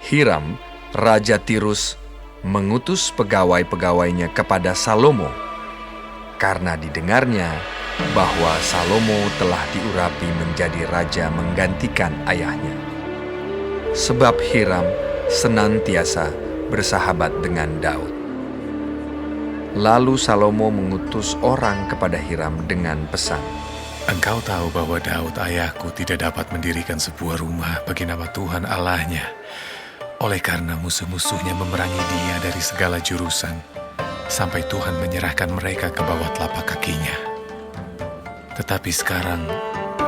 Hiram, Raja Tirus, mengutus pegawai-pegawainya kepada Salomo, karena didengarnya bahwa Salomo telah diurapi menjadi raja menggantikan ayahnya. Sebab Hiram senantiasa bersahabat dengan Daud. Lalu Salomo mengutus orang kepada Hiram dengan pesan, Engkau tahu bahwa Daud ayahku tidak dapat mendirikan sebuah rumah bagi nama Tuhan Allahnya, oleh karena musuh-musuhnya memerangi dia dari segala jurusan, sampai Tuhan menyerahkan mereka ke bawah telapak kakinya. Tetapi sekarang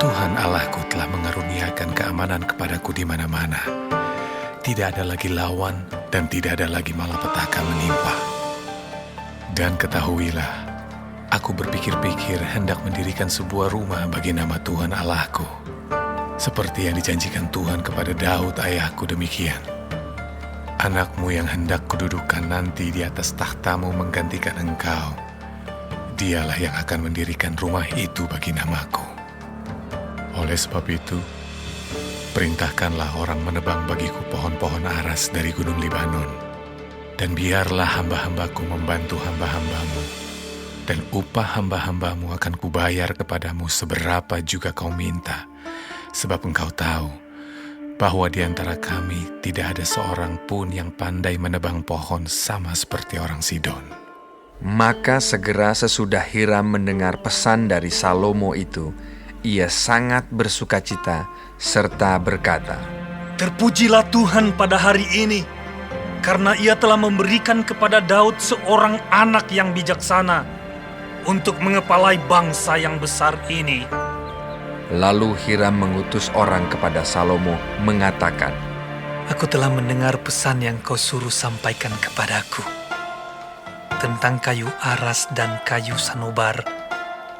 Tuhan Allahku telah mengaruniakan keamanan kepadaku di mana-mana. Tidak ada lagi lawan dan tidak ada lagi malapetaka menimpa. Dan ketahuilah, aku berpikir-pikir hendak mendirikan sebuah rumah bagi nama Tuhan Allahku, seperti yang dijanjikan Tuhan kepada Daud ayahku demikian. Anakmu yang hendak kududukan nanti di atas tahtamu menggantikan engkau, dialah yang akan mendirikan rumah itu bagi namaku. Oleh sebab itu, perintahkanlah orang menebang bagiku pohon-pohon aras dari gunung Libanon, dan biarlah hamba-hambaku membantu hamba-hambamu, dan upah hamba-hambamu akan kubayar kepadamu seberapa juga kau minta, sebab engkau tahu bahwa di antara kami tidak ada seorang pun yang pandai menebang pohon sama seperti orang Sidon. Maka segera sesudah Hiram mendengar pesan dari Salomo itu, ia sangat bersukacita serta berkata, Terpujilah Tuhan pada hari ini, karena ia telah memberikan kepada Daud seorang anak yang bijaksana untuk mengepalai bangsa yang besar ini. Lalu Hiram mengutus orang kepada Salomo mengatakan, Aku telah mendengar pesan yang kau suruh sampaikan kepadaku. Tentang kayu aras dan kayu sanobar,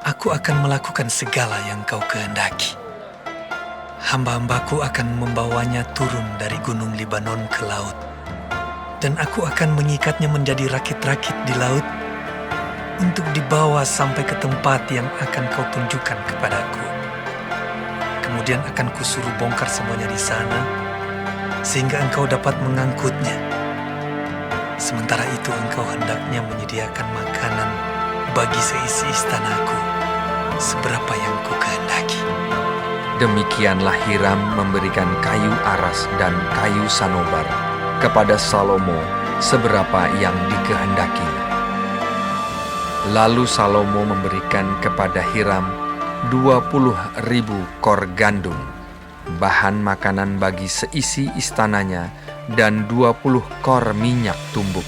aku akan melakukan segala yang kau kehendaki. Hamba-hambaku akan membawanya turun dari gunung Libanon ke laut, dan aku akan mengikatnya menjadi rakit-rakit di laut untuk dibawa sampai ke tempat yang akan kau tunjukkan kepadaku. Kemudian akan kusuruh bongkar semuanya di sana, sehingga engkau dapat mengangkutnya. Sementara itu engkau hendaknya menyediakan makanan bagi seisi istanaku, seberapa yang ku kehendaki. Demikianlah Hiram memberikan kayu aras dan kayu sanobar kepada Salomo seberapa yang dikehendakinya. Lalu Salomo memberikan kepada Hiram 20.000 kor gandum, bahan makanan bagi seisi istananya, dan 20 kor minyak tumbuk.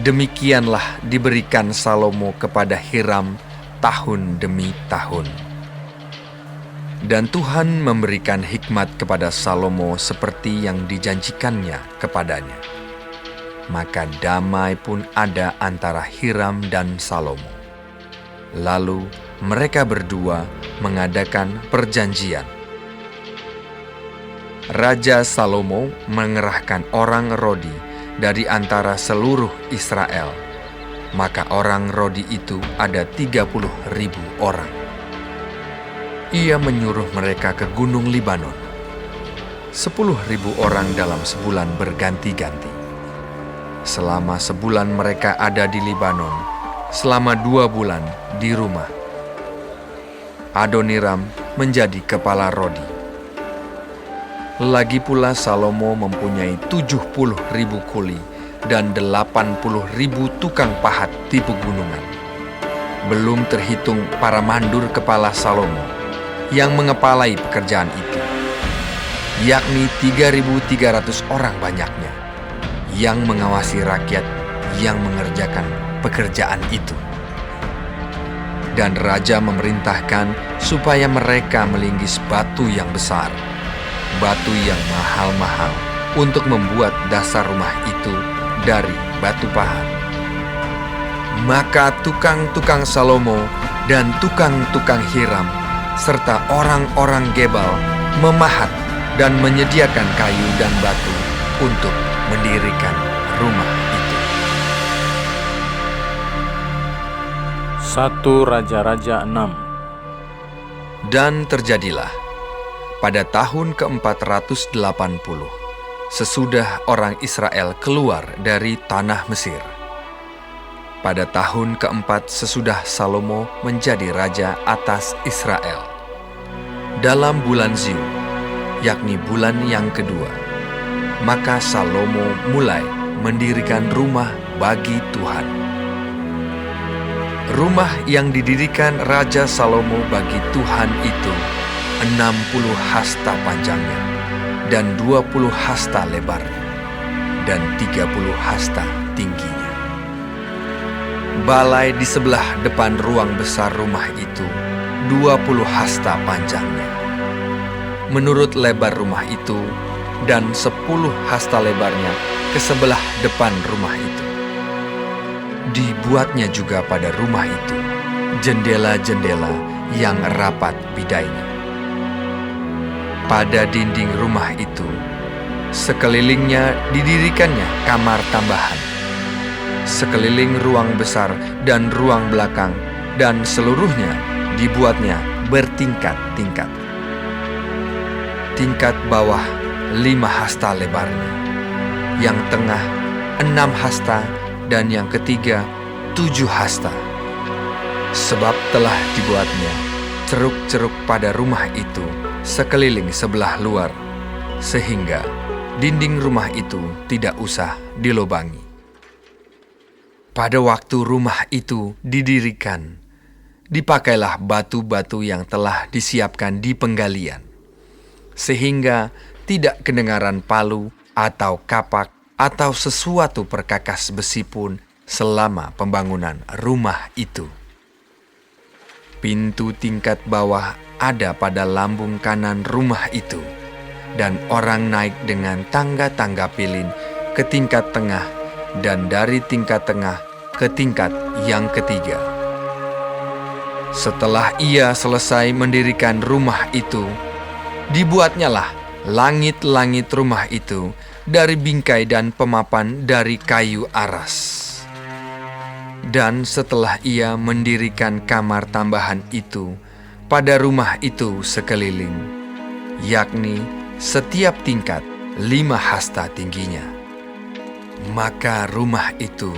Demikianlah diberikan Salomo kepada Hiram tahun demi tahun. Dan Tuhan memberikan hikmat kepada Salomo seperti yang dijanjikannya kepadanya. Maka damai pun ada antara Hiram dan Salomo. Lalu mereka berdua mengadakan perjanjian. Raja Salomo mengerahkan orang Rodi dari antara seluruh Israel. Maka orang Rodi itu ada 30.000 orang. Ia menyuruh mereka ke gunung Libanon. 10.000 orang dalam sebulan berganti-ganti. Selama sebulan mereka ada di Libanon, selama 2 bulan di rumah. Adoniram menjadi kepala Rodi. Lagi pula Salomo mempunyai 70.000 kuli dan 80.000 tukang pahat di pegunungan. Belum terhitung para mandur kepala Salomo yang mengepalai pekerjaan itu, yakni 3.300 orang banyaknya, yang mengawasi rakyat yang mengerjakan pekerjaan itu. Dan raja memerintahkan supaya mereka melinggis batu yang besar, batu yang mahal-mahal, untuk membuat dasar rumah itu dari batu pahat. Maka tukang-tukang Salomo dan tukang-tukang Hiram serta orang-orang Gebal memahat dan menyediakan kayu dan batu untuk mendirikan rumah itu. 1 Raja-Raja 6. Dan terjadilah pada tahun ke-480, sesudah orang Israel keluar dari tanah Mesir. Pada tahun keempat sesudah Salomo menjadi raja atas Israel. Dalam bulan Ziu, yakni bulan yang kedua, maka Salomo mulai mendirikan rumah bagi Tuhan. Rumah yang didirikan Raja Salomo bagi Tuhan itu 60 hasta panjangnya dan 20 hasta lebarnya dan 30 hasta tingginya. Balai di sebelah depan ruang besar rumah itu 20 hasta panjangnya. Menurut lebar rumah itu dan 10 hasta lebarnya ke sebelah depan rumah itu. Dibuatnya juga pada rumah itu jendela-jendela yang rapat bidainya. Pada dinding rumah itu, sekelilingnya didirikannya kamar tambahan. Sekeliling ruang besar dan ruang belakang dan seluruhnya dibuatnya bertingkat-tingkat. Tingkat bawah 5 hasta lebarnya, yang tengah 6 hasta dan yang ketiga 7 hasta. Sebab telah dibuatnya ceruk-ceruk pada rumah itu sekeliling sebelah luar, sehingga dinding rumah itu tidak usah dilobangi. Pada waktu rumah itu didirikan, dipakailah batu-batu yang telah disiapkan di penggalian, sehingga tidak kedengaran palu atau kapak atau sesuatu perkakas besi pun selama pembangunan rumah itu. Pintu tingkat bawah ada pada lambung kanan rumah itu, dan orang naik dengan tangga-tangga pilin ke tingkat tengah, dan dari tingkat tengah ke tingkat yang ketiga. Setelah ia selesai mendirikan rumah itu, dibuatnyalah langit-langit rumah itu dari bingkai dan pemapan dari kayu aras. Dan setelah ia mendirikan kamar tambahan itu pada rumah itu sekeliling, yakni setiap tingkat 5 hasta tingginya, maka rumah itu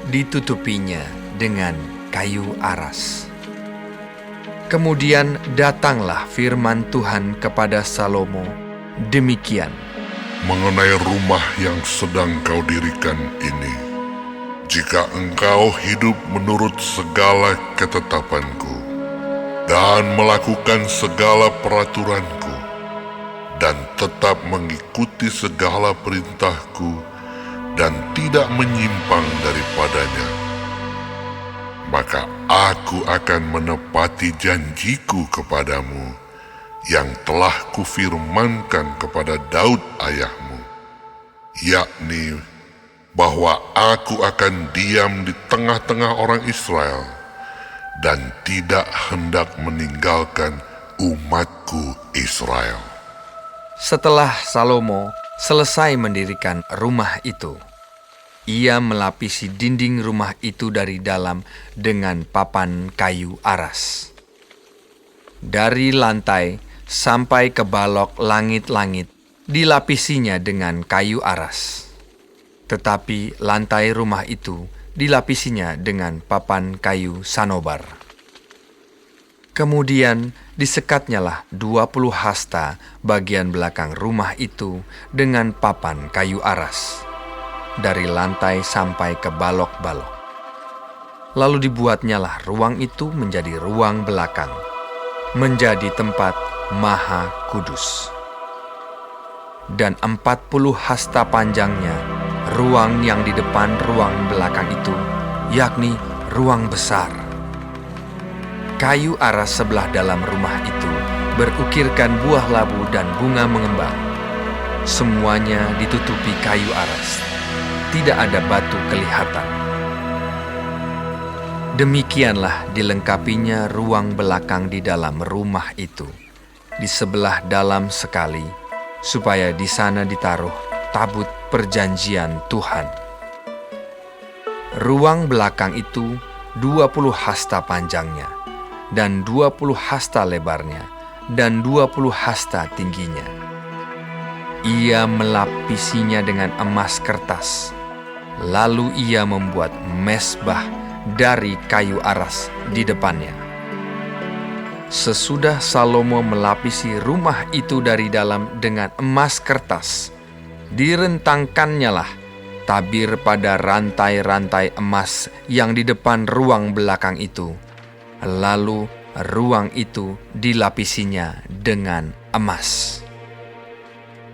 ditutupinya dengan kayu aras. Kemudian datanglah firman Tuhan kepada Salomo demikian. Mengenai rumah yang sedang kau dirikan ini, jika engkau hidup menurut segala ketetapanku dan melakukan segala peraturanku dan tetap mengikuti segala perintahku dan tidak menyimpang daripadanya, maka aku akan menepati janjiku kepadamu yang telah kufirmankan kepada Daud ayahmu, yakni bahwa aku akan diam di tengah-tengah orang Israel dan tidak hendak meninggalkan umatku Israel. Setelah Salomo selesai mendirikan rumah itu, ia melapisi dinding rumah itu dari dalam dengan papan kayu aras. Dari lantai sampai ke balok langit-langit dilapisinya dengan kayu aras. Tetapi lantai rumah itu dilapisinya dengan papan kayu sanobar. Kemudian disekatnyalah 20 hasta bagian belakang rumah itu dengan papan kayu aras, dari lantai sampai ke balok-balok. Lalu dibuatnyalah ruang itu menjadi ruang belakang, menjadi tempat Maha Kudus. Dan 40 hasta panjangnya ruang yang di depan ruang belakang itu, yakni ruang besar. Kayu aras sebelah dalam rumah itu berukirkan buah labu dan bunga mengembang. Semuanya ditutupi kayu aras, tidak ada batu kelihatan. Demikianlah dilengkapinya ruang belakang di dalam rumah itu, di sebelah dalam sekali, supaya di sana ditaruh tabut perjanjian Tuhan. Ruang belakang itu 20 hasta panjangnya, dan 20 hasta lebarnya, dan 20 hasta tingginya. ia melapisinya dengan emas kertas. Lalu ia membuat mezbah dari kayu aras di depannya. Sesudah Salomo melapisi rumah itu dari dalam dengan emas kertas, direntangkannya lah tabir pada rantai-rantai emas yang di depan ruang belakang itu. Lalu ruang itu dilapisinya dengan emas.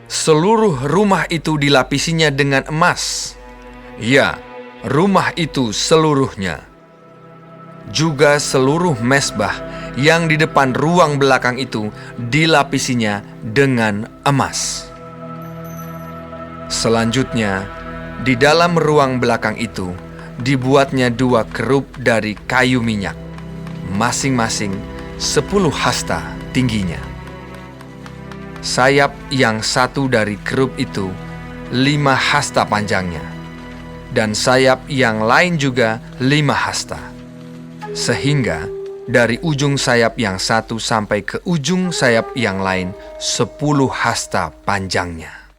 Seluruh rumah itu dilapisinya dengan emas. Ya, rumah itu seluruhnya. Juga seluruh mezbah yang di depan ruang belakang itu dilapisinya dengan emas. Selanjutnya, di dalam ruang belakang itu dibuatnya 2 kerub dari kayu minyak, masing-masing 10 hasta tingginya. Sayap yang satu dari kerub itu 5 hasta panjangnya, dan sayap yang lain juga 5 hasta. Sehingga dari ujung sayap yang satu sampai ke ujung sayap yang lain 10 hasta panjangnya.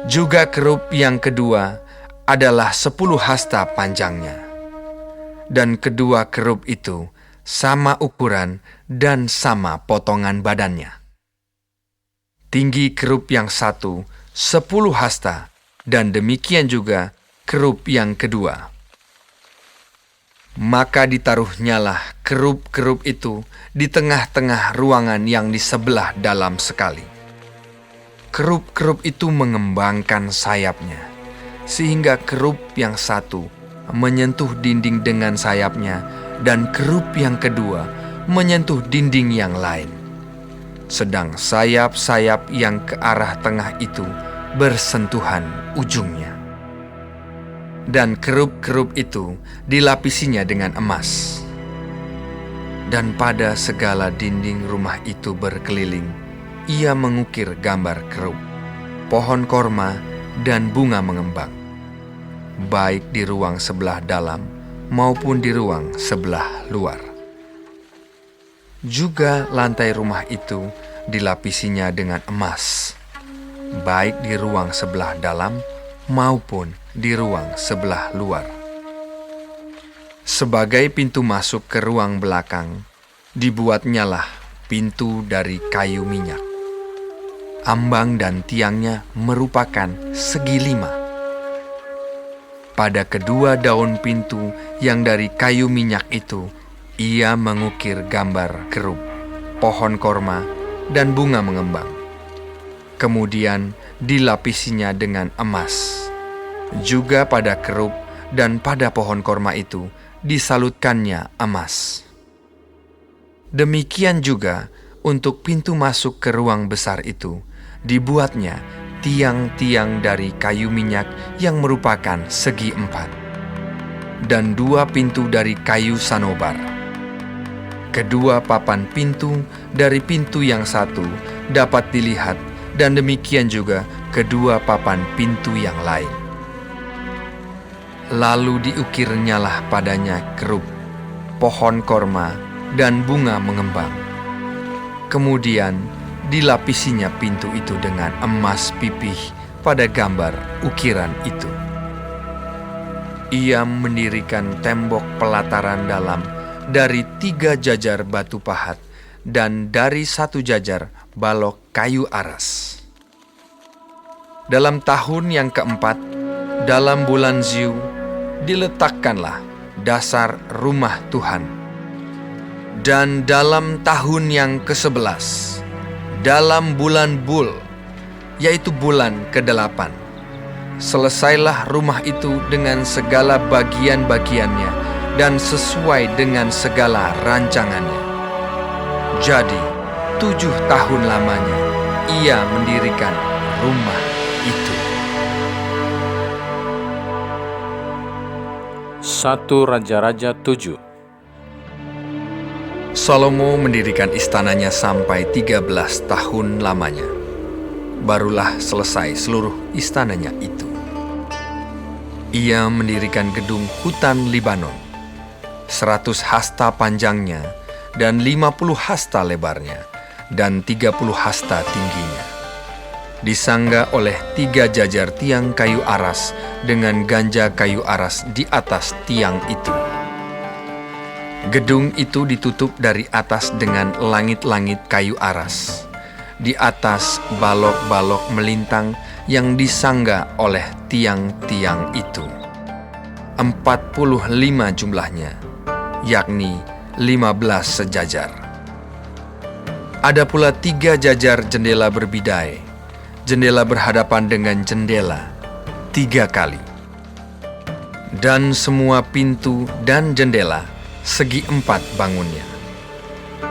Juga kerub yang kedua adalah 10 hasta panjangnya. Dan kedua kerub itu sama ukuran dan sama potongan badannya. Tinggi kerub yang satu 10 hasta, dan demikian juga kerub yang kedua. Maka ditaruhnyalah kerub-kerub itu di tengah-tengah ruangan yang di sebelah dalam sekali. Kerub-kerub itu mengembangkan sayapnya, sehingga kerub yang satu menyentuh dinding dengan sayapnya, dan kerub yang kedua menyentuh dinding yang lain. Sedang sayap-sayap yang ke arah tengah itu bersentuhan ujungnya. Dan kerub-kerub itu dilapisinya dengan emas. Dan pada segala dinding rumah itu berkeliling, ia mengukir gambar kerub, pohon korma, dan bunga mengembang, baik di ruang sebelah dalam maupun di ruang sebelah luar. Juga lantai rumah itu dilapisinya dengan emas, baik di ruang sebelah dalam maupun di ruang sebelah luar. Sebagai pintu masuk ke ruang belakang, dibuatnyalah pintu dari kayu minyak. Ambang dan tiangnya merupakan segi 5. Pada kedua daun pintu yang dari kayu minyak itu, ia mengukir gambar kerub, pohon korma, dan bunga mengembang. Kemudian dilapisinya dengan emas. Juga pada kerub dan pada pohon korma itu disalutkannya emas. Demikian juga untuk pintu masuk ke ruang besar itu dibuatnya tiang-tiang dari kayu minyak yang merupakan segi 4, dan 2 pintu dari kayu sanobar. Kedua papan pintu dari pintu yang satu dapat dilihat, dan demikian juga kedua papan pintu yang lain. Lalu diukirnyalah padanya kerub, pohon korma, dan bunga mengembang. Kemudian dilapisinya pintu itu dengan emas pipih pada gambar ukiran itu. Ia mendirikan tembok pelataran dalam dari 3 jajar batu pahat dan dari 1 jajar balok kayu aras. Dalam tahun yang keempat, dalam bulan Ziu, diletakkanlah dasar rumah Tuhan. Dan dalam tahun yang ke-11, dalam bulan Bul, yaitu bulan ke-8, selesailah rumah itu dengan segala bagian-bagiannya dan sesuai dengan segala rancangannya. Jadi, 7 tahun lamanya ia mendirikan rumah itu. 1 Raja-Raja 7. Salomo mendirikan istananya sampai 13 tahun lamanya. Barulah selesai seluruh istananya itu. Ia mendirikan gedung hutan Libanon, 100 hasta panjangnya dan 50 hasta lebarnya, dan 30 hasta tingginya. disangga oleh 3 jajar tiang kayu aras dengan ganja kayu aras di atas tiang itu. Gedung itu ditutup dari atas dengan langit-langit kayu aras. Di atas balok-balok melintang yang disangga oleh tiang-tiang itu. 45 jumlahnya, yakni 15 sejajar. Ada pula 3 jajar jendela berbidai. Jendela berhadapan dengan jendela 3 kali. Dan semua pintu dan jendela segi 4 bangunnya.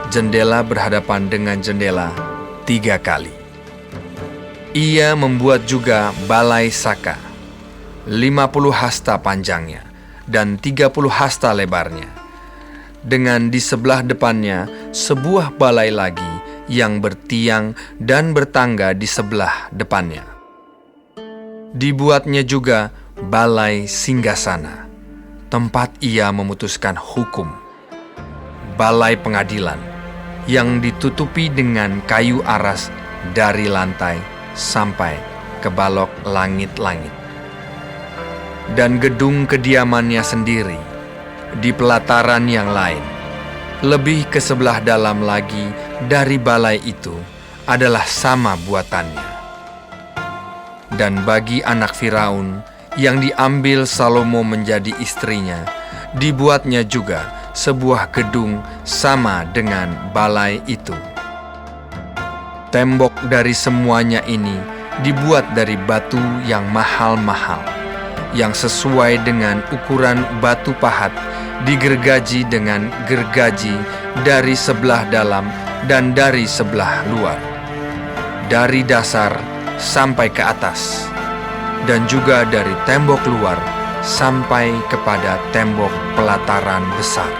Jendela berhadapan dengan jendela 3 kali. Ia membuat juga balai saka, 50 hasta panjangnya dan 30 hasta lebarnya. Dengan di sebelah depannya sebuah balai lagi yang bertiang dan bertangga di sebelah depannya. Dibuatnya juga balai singgasana, tempat ia memutuskan hukum. Balai pengadilan yang ditutupi dengan kayu aras dari lantai sampai ke balok langit-langit. Dan gedung kediamannya sendiri di pelataran yang lain, lebih ke sebelah dalam lagi dari balai itu, adalah sama buatannya. Dan bagi anak Firaun yang diambil Salomo menjadi istrinya, dibuatnya juga sebuah gedung sama dengan balai itu. Tembok dari semuanya ini dibuat dari batu yang mahal-mahal, yang sesuai dengan ukuran batu pahat, digergaji dengan gergaji dari sebelah dalam dan dari sebelah luar, dari dasar sampai ke atas, dan juga dari tembok luar sampai kepada tembok pelataran besar.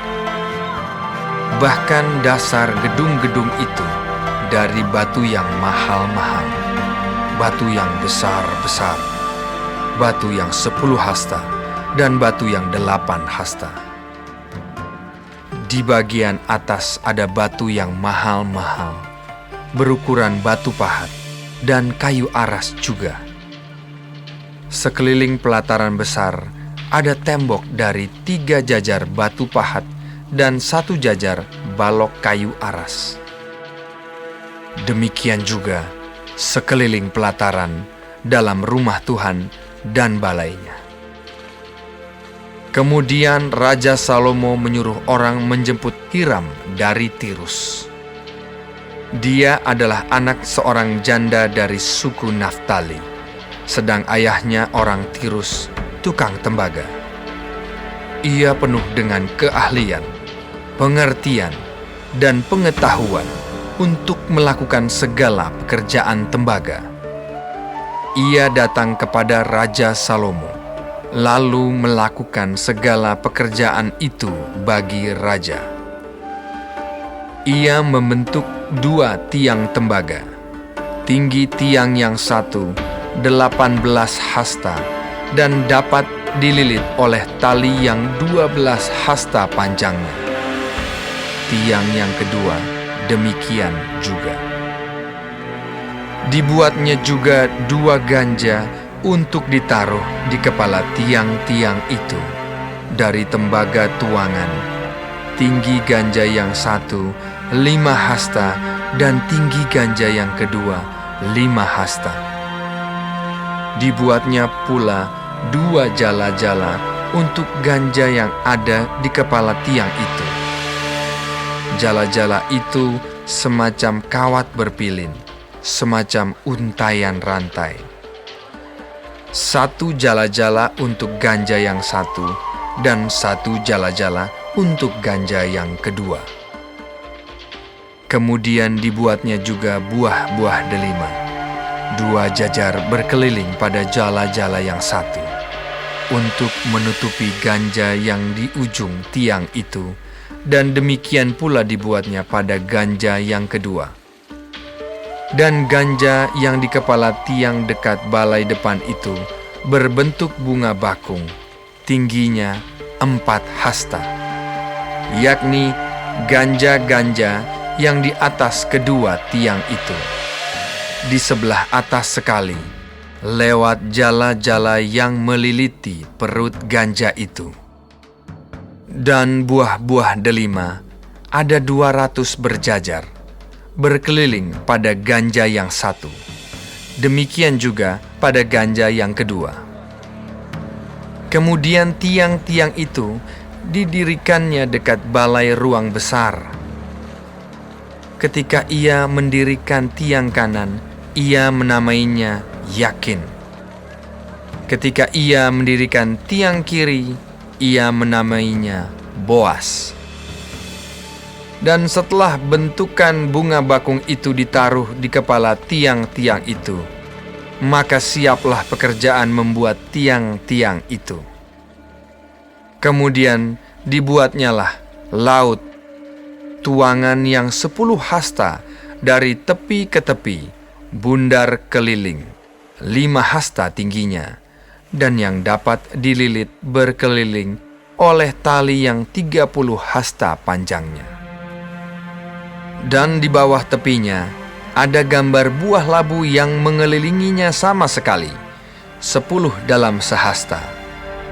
Bahkan dasar gedung-gedung itu dari batu yang mahal-mahal, batu yang besar-besar, batu yang 10 hasta, dan batu yang 8 hasta. Di bagian atas ada batu yang mahal-mahal, berukuran batu pahat, dan kayu aras juga. Sekeliling pelataran besar ada tembok dari 3 jajar batu pahat dan 1 jajar balok kayu aras. Demikian juga sekeliling pelataran dalam rumah Tuhan dan balainya. Kemudian Raja Salomo menyuruh orang menjemput Hiram dari Tirus. Dia adalah anak seorang janda dari suku Naftali, sedang ayahnya orang Tirus, tukang tembaga. Ia penuh dengan keahlian, pengertian, dan pengetahuan untuk melakukan segala pekerjaan tembaga. Ia datang kepada Raja Salomo, lalu melakukan segala pekerjaan itu bagi raja. Ia membentuk 2 tiang tembaga. Tinggi tiang yang satu 18 hasta dan dapat dililit oleh tali yang 12 hasta panjangnya. Tiang yang kedua demikian juga. Dibuatnya juga 2 ganja untuk ditaruh di kepala tiang-tiang itu dari tembaga tuangan. Tinggi ganja yang satu 5 hasta dan tinggi ganja yang kedua 5 hasta. Dibuatnya pula 2 jala-jala untuk ganja yang ada di kepala tiang itu. Jala-jala itu semacam kawat berpilin, semacam untaian rantai. 1 jala-jala untuk ganja yang satu, dan 1 jala-jala untuk ganja yang kedua. Kemudian dibuatnya juga buah-buah delima, 2 jajar berkeliling pada jala-jala yang satu, untuk menutupi ganja yang di ujung tiang itu, dan demikian pula dibuatnya pada ganja yang kedua. Dan ganja yang di kepala tiang dekat balai depan itu berbentuk bunga bakung, tingginya 4 hasta, yakni ganja-ganja yang di atas kedua tiang itu. di sebelah atas sekali, lewat jala-jala yang meliliti perut ganja itu. Dan buah-buah delima ada 200 berjajar, berkeliling pada ganja yang satu. Demikian juga pada ganja yang kedua. Kemudian tiang-tiang itu didirikannya dekat balai ruang besar. Ketika ia mendirikan tiang kanan, ia menamainya Yakin. Ketika ia mendirikan tiang kiri, ia menamainya Boas. Dan setelah bentukan bunga bakung itu ditaruh di kepala tiang-tiang itu, maka siaplah pekerjaan membuat tiang-tiang itu. Kemudian dibuatnyalah laut, tuangan yang 10 hasta dari tepi ke tepi, bundar keliling, 5 hasta tingginya, dan yang dapat dililit berkeliling oleh tali yang 30 hasta panjangnya. Dan di bawah tepinya ada gambar buah labu yang mengelilinginya sama sekali, 10 dalam sehasta,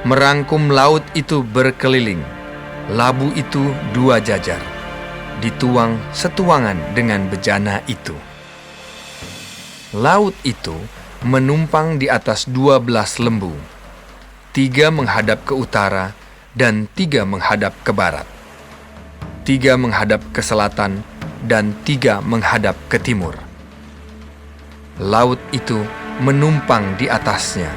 merangkum laut itu berkeliling. Labu itu 2 jajar, dituang setuangan dengan bejana itu. Laut itu menumpang di atas 12 lembu, 3 menghadap ke utara dan 3 menghadap ke barat, 3 menghadap ke selatan dan 3 menghadap ke timur. Laut itu menumpang di atasnya,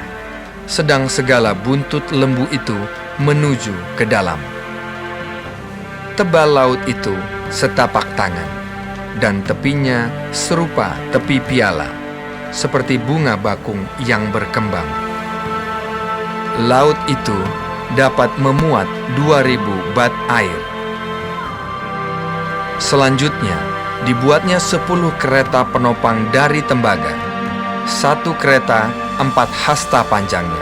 sedang segala buntut lembu itu menuju ke dalam. Tebal laut itu setapak tangan, dan tepinya serupa tepi piala, seperti bunga bakung yang berkembang. Laut itu dapat memuat 2.000 bat air. Selanjutnya, dibuatnya 10 kereta penopang dari tembaga. 1 kereta 4 hasta panjangnya,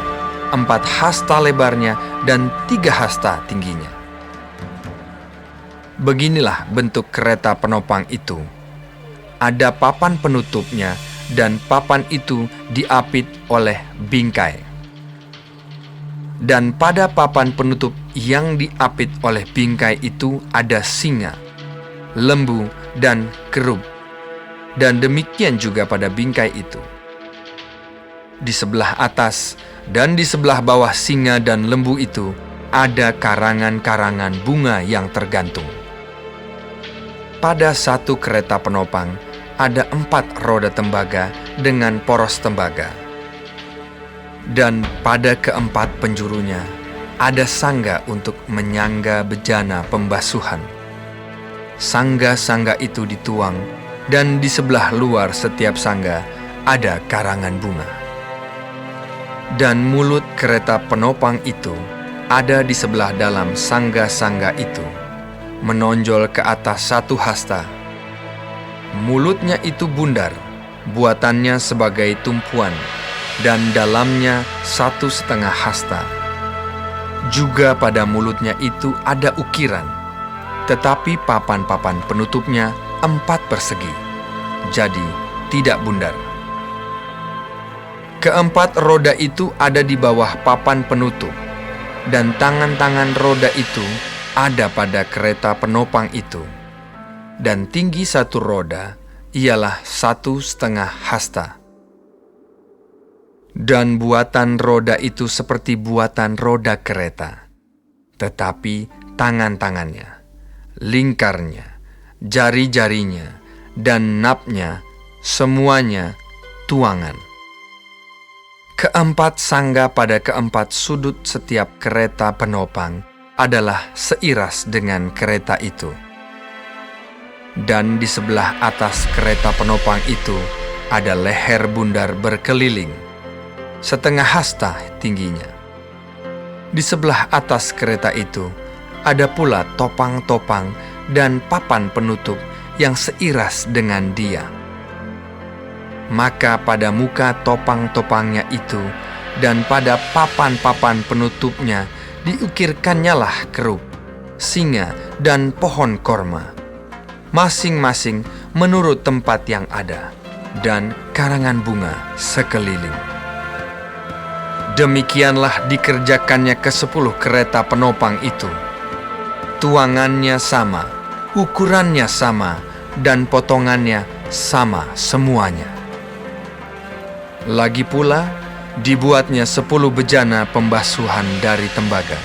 4 hasta lebarnya, dan 3 hasta tingginya. Beginilah bentuk kereta penopang itu. Ada papan penutupnya, dan papan itu diapit oleh bingkai. Dan pada papan penutup yang diapit oleh bingkai itu ada singa, lembu, dan kerub. Dan demikian juga pada bingkai itu. Di sebelah atas dan di sebelah bawah singa dan lembu itu ada karangan-karangan bunga yang tergantung. Pada 1 kereta penopang ada 4 roda tembaga dengan poros tembaga. Dan pada keempat penjurunya ada sangga untuk menyangga bejana pembasuhan. Sangga-sangga itu dituang, dan di sebelah luar setiap sangga ada karangan bunga. Dan mulut kereta penopang itu ada di sebelah dalam sangga-sangga itu, menonjol ke atas 1 hasta. Mulutnya itu bundar, buatannya sebagai tumpuan, dan dalamnya 1,5 hasta. Juga pada mulutnya itu ada ukiran, tetapi papan-papan penutupnya 4 persegi, jadi tidak bundar. Keempat roda itu ada di bawah papan penutup, dan tangan-tangan roda itu ada pada kereta penopang itu, dan tinggi 1 roda ialah 1,5 hasta. Dan buatan roda itu seperti buatan roda kereta, tetapi tangan-tangannya, lingkarnya, jari-jarinya, dan napnya, semuanya tuangan. Keempat sangga pada keempat sudut setiap kereta penopang adalah seiras dengan kereta itu. Dan di sebelah atas kereta penopang itu ada leher bundar berkeliling, 1/2 hasta tingginya. Di sebelah atas kereta itu ada pula topang-topang dan papan penutup yang seiras dengan dia. Maka pada muka topang-topangnya itu dan pada papan-papan penutupnya diukirkannyalah kerub, singa, dan pohon korma, masing-masing menurut tempat yang ada, dan karangan bunga sekeliling. Demikianlah dikerjakannya ke-10 kereta penopang itu. Tuangannya sama, ukurannya sama, dan potongannya sama semuanya. Lagi pula, dibuatnya 10 bejana pembasuhan dari tembaga.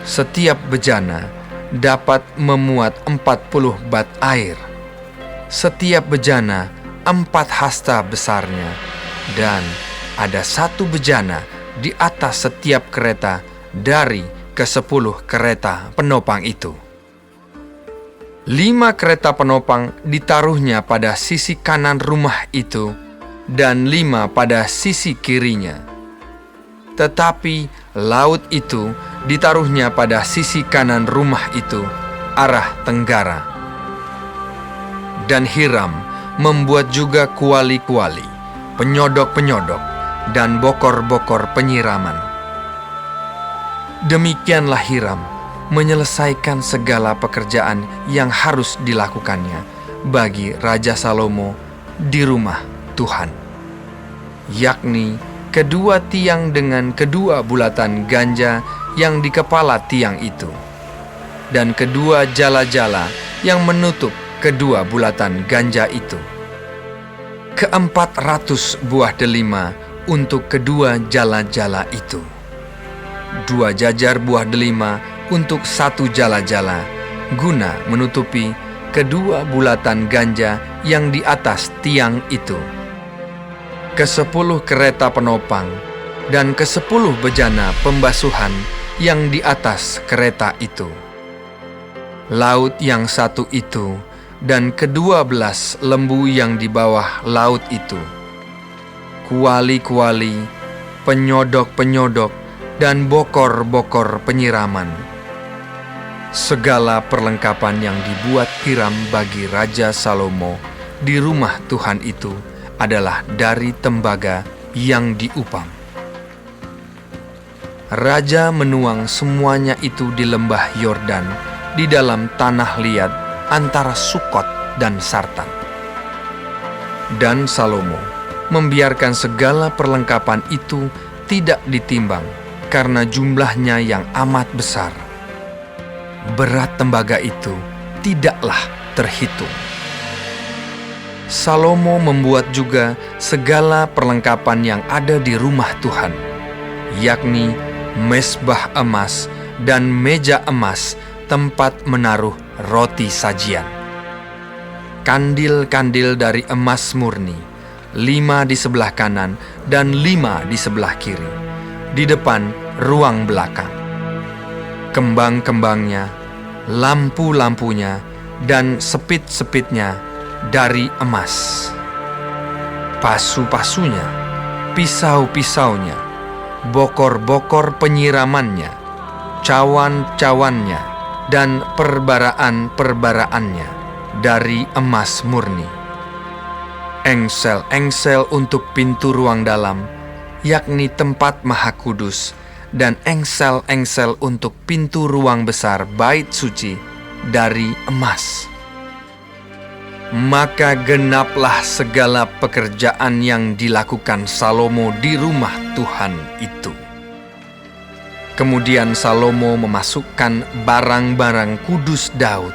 Setiap bejana dapat memuat 40 bat air. Setiap bejana 4 hasta besarnya, dan ada 1 bejana di atas setiap kereta dari ke-10 kereta penopang itu. 5 kereta penopang ditaruhnya pada sisi kanan rumah itu, dan 5 pada sisi kirinya. Tetapi laut itu ditaruhnya pada sisi kanan rumah itu, arah tenggara. Dan Hiram membuat juga kuali-kuali, penyodok-penyodok, dan bokor-bokor penyiraman. Demikianlah Hiram menyelesaikan segala pekerjaan yang harus dilakukannya bagi Raja Salomo di rumah Tuhan, yakni kedua tiang dengan kedua bulatan ganja yang di kepala tiang itu, dan kedua jala-jala yang menutup kedua bulatan ganja itu, 400 buah delima untuk kedua jala-jala itu, 2 jajar buah delima untuk 1 jala-jala, guna menutupi kedua bulatan ganja yang di atas tiang itu. Ke-10 kereta penopang dan ke-10 bejana pembasuhan yang di atas kereta itu. Laut yang 1 itu dan ke-12 lembu yang di bawah laut itu. Kuali-kuali, penyodok-penyodok, dan bokor-bokor penyiraman. Segala perlengkapan yang dibuat Hiram bagi Raja Salomo di rumah Tuhan itu adalah dari tembaga yang diupam. Raja menuang semuanya itu di lembah Yordan, di dalam tanah liat antara Sukot dan Sartan. Dan Salomo membiarkan segala perlengkapan itu tidak ditimbang, karena jumlahnya yang amat besar. Berat tembaga itu tidaklah terhitung. Salomo membuat juga segala perlengkapan yang ada di rumah Tuhan, yakni mezbah emas dan meja emas tempat menaruh roti sajian. Kandil-kandil dari emas murni, 5 di sebelah kanan dan 5 di sebelah kiri, di depan ruang belakang. Kembang-kembangnya, lampu-lampunya, dan sepit-sepitnya dari emas. Pasu-pasunya, pisau-pisaunya, bokor-bokor penyiramannya, cawan-cawannya, dan perbaraan-perbaraannya dari emas murni. Engsel-engsel untuk pintu ruang dalam, yakni tempat maha kudus, dan engsel-engsel untuk pintu ruang besar bait suci dari emas. Maka genaplah segala pekerjaan yang dilakukan Salomo di rumah Tuhan itu. Kemudian Salomo memasukkan barang-barang kudus Daud,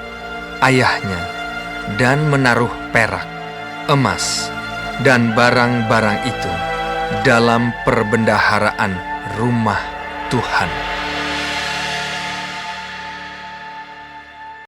ayahnya, dan menaruh perak, emas, dan barang-barang itu dalam perbendaharaan rumah Tuhan.